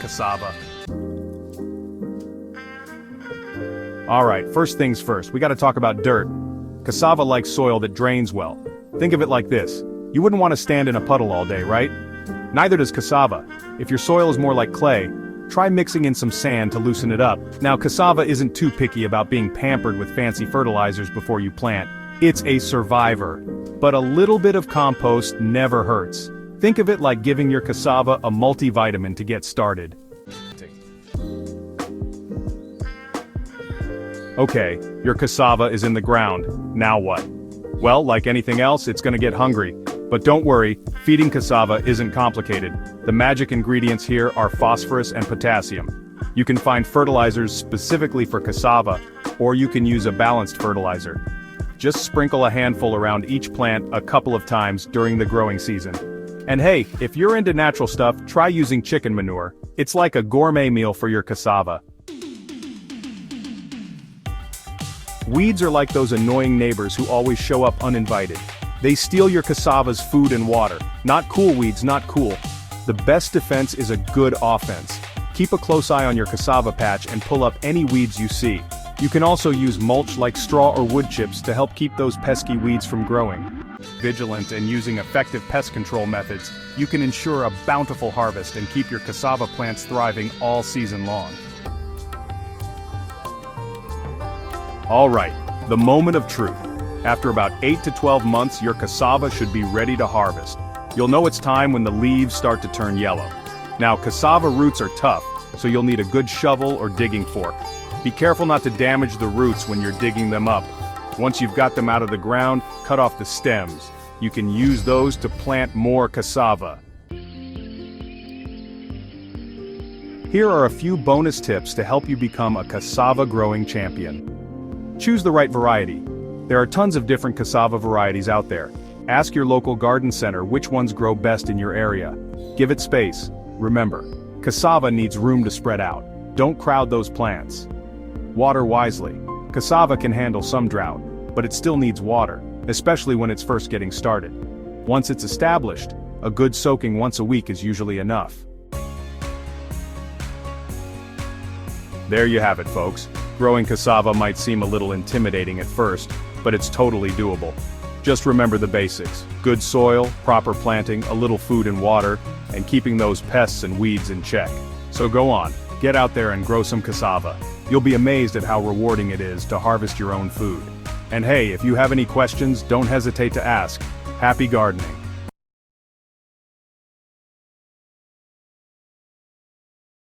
cassava. Alright, first things first, we gotta talk about dirt. Cassava likes soil that drains well. Think of it like this. You wouldn't want to stand in a puddle all day, right? Neither does cassava. If your soil is more like clay, try mixing in some sand to loosen it up. Now, cassava isn't too picky about being pampered with fancy fertilizers before you plant. It's a survivor. But a little bit of compost never hurts. Think of it like giving your cassava a multivitamin to get started. Okay, your cassava is in the ground. Now what? Well, like anything else, it's gonna get hungry. But don't worry, feeding cassava isn't complicated. The magic ingredients here are phosphorus and potassium. You can find fertilizers specifically for cassava, or you can use a balanced fertilizer. Just sprinkle a handful around each plant a couple of times during the growing season. And hey, if you're into natural stuff, try using chicken manure. It's like a gourmet meal for your cassava. Weeds are like those annoying neighbors who always show up uninvited. They steal your cassava's food and water. Not cool, weeds, not cool. The best defense is a good offense. Keep a close eye on your cassava patch and pull up any weeds you see. You can also use mulch like straw or wood chips to help keep those pesky weeds from growing. Vigilant and using effective pest control methods, you can ensure a bountiful harvest and keep your cassava plants thriving all season long. Alright, the moment of truth. After about 8 to 12 months, your cassava should be ready to harvest. You'll know it's time when the leaves start to turn yellow. Now, cassava roots are tough, so you'll need a good shovel or digging fork. Be careful not to damage the roots when you're digging them up. Once you've got them out of the ground, cut off the stems. You can use those to plant more cassava. Here are a few bonus tips to help you become a cassava growing champion. Choose the right variety. There are tons of different cassava varieties out there. Ask your local garden center which ones grow best in your area. Give it space. Remember, cassava needs room to spread out. Don't crowd those plants. Water wisely. Cassava can handle some drought, but it still needs water, especially when it's first getting started. Once it's established, a good soaking once a week is usually enough. There you have it, folks. Growing cassava might seem a little intimidating at first, but it's totally doable. Just remember the basics: good soil, proper planting, a little food and water, and keeping those pests and weeds in check. So go on, get out there and grow some cassava. You'll be amazed at how rewarding it is to harvest your own food. And hey, if you have any questions, don't hesitate to ask. Happy gardening!